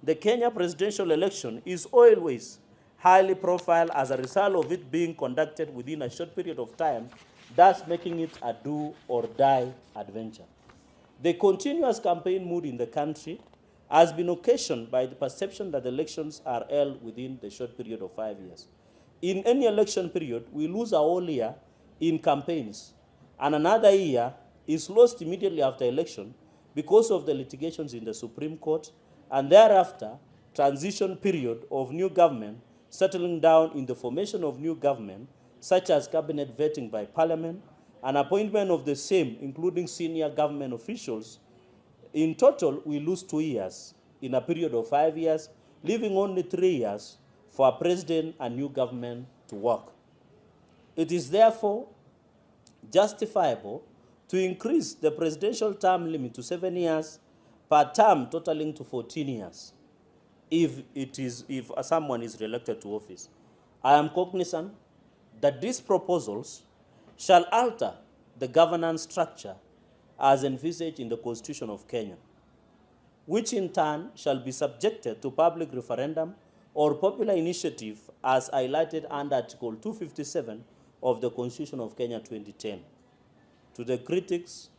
the Kenya presidential election is always highly profile as a result of it being conducted within a short period of time, thus making it a do or die adventure. The continuous campaign mood in the country has been occasioned by the perception that elections are held within the short period of 5 years. In any election period, we lose a whole year in campaigns, and another year is lost immediately after election because of the litigations in the Supreme Court, and thereafter, transition period of new government settling down in the formation of new government, such as cabinet vetting by parliament, and appointment of the same, including senior government officials. In total, we lose 2 years in a period of 5 years, leaving only 3 years for a president and new government to work. It is therefore justifiable to increase the presidential term limit to 7 years per term, totaling to 14 years, if someone is re-elected to office. I am cognizant that these proposals shall alter the governance structure as envisaged in the Constitution of Kenya, which in turn shall be subjected to public referendum or popular initiative as highlighted under Article 257 of the Constitution of Kenya 2010. To the critics,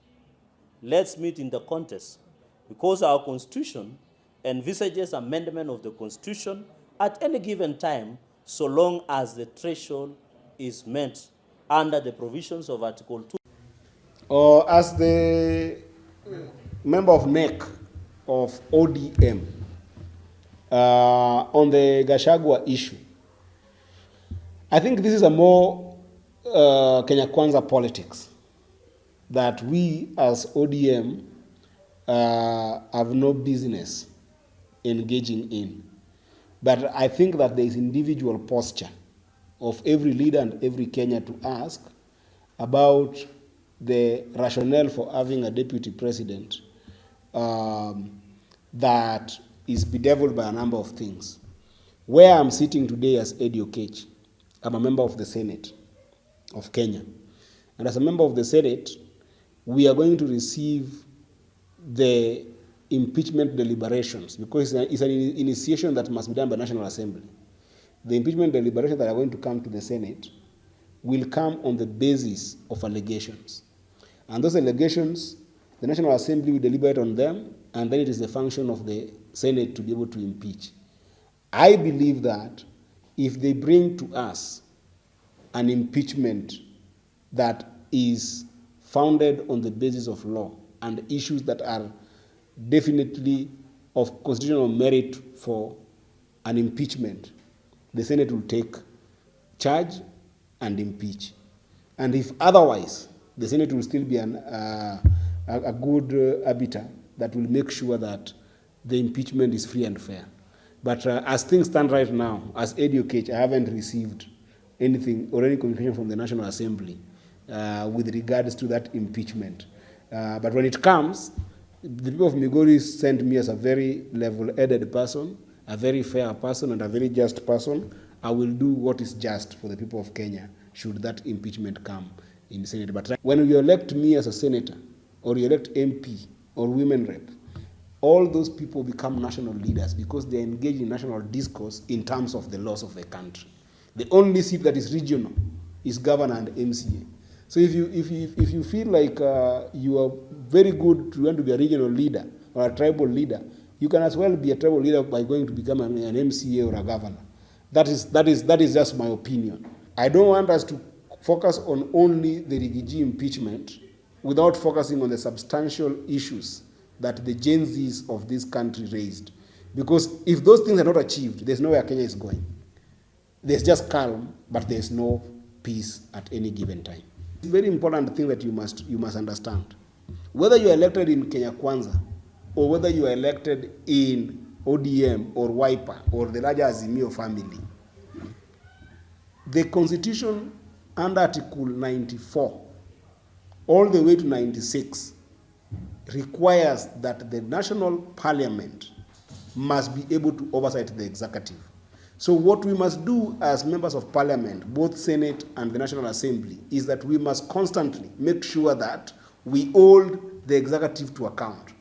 let's meet in the contest, because our Constitution envisages amendment of the Constitution at any given time, so long as the threshold is met under the provisions of Article 2. Or as the member of NEC of ODM on the Gachagua issue, I think this is a more Kenya Kwanza politics that we as ODM have no business engaging in. But I think that there is individual posture of every leader and every Kenya to ask about the rationale for having a deputy president that is bedeviled by a number of things. Where I'm sitting today as Eddie Okech, I'm a member of the Senate of Kenya. And as a member of the Senate, we are going to receive the impeachment deliberations, because it's an initiation that must be done by National Assembly. The impeachment deliberations that are going to come to the Senate will come on the basis of allegations. And those allegations, the National Assembly will deliberate on them, and then it is the function of the Senate to be able to impeach. I believe that if they bring to us an impeachment that is founded on the basis of law and issues that are definitely of constitutional merit for an impeachment, the Senate will take charge and impeach. And if otherwise, the Senate will still be a good arbiter that will make sure that the impeachment is free and fair. But as things stand right now, as Eddie Okech, I haven't received anything or any communication from the National Assembly with regards to that impeachment. But when it comes, the people of Migori sent me as a very level-headed person, a very fair person, and a very just person. I will do what is just for the people of Kenya should that impeachment come in the Senate. But when you elect me as a senator, or you elect MP, or women rep, all those people become national leaders because they engage in national discourse in terms of the laws of the country. The only seat that is regional is governor and MCA. So if you feel like you are very good to want to be a regional leader or a tribal leader, you can as well be a tribal leader by going to become an MCA or a governor. That is just my opinion. I don't want us to focus on only the Rigiji impeachment without focusing on the substantial issues that the Gen Zs of this country raised. Because if those things are not achieved, there's nowhere Kenya is going. There's just calm, but there's no peace at any given time. It's a very important thing that you must understand. Whether you are elected in Kenya Kwanza, or whether you are elected in ODM or Wiper or the larger Azimio family, the Constitution under Article 94 all the way to 96 requires that the National Parliament must be able to oversight the executive. So what we must do as members of Parliament, both Senate and the National Assembly, is that we must constantly make sure that we hold the executive to account.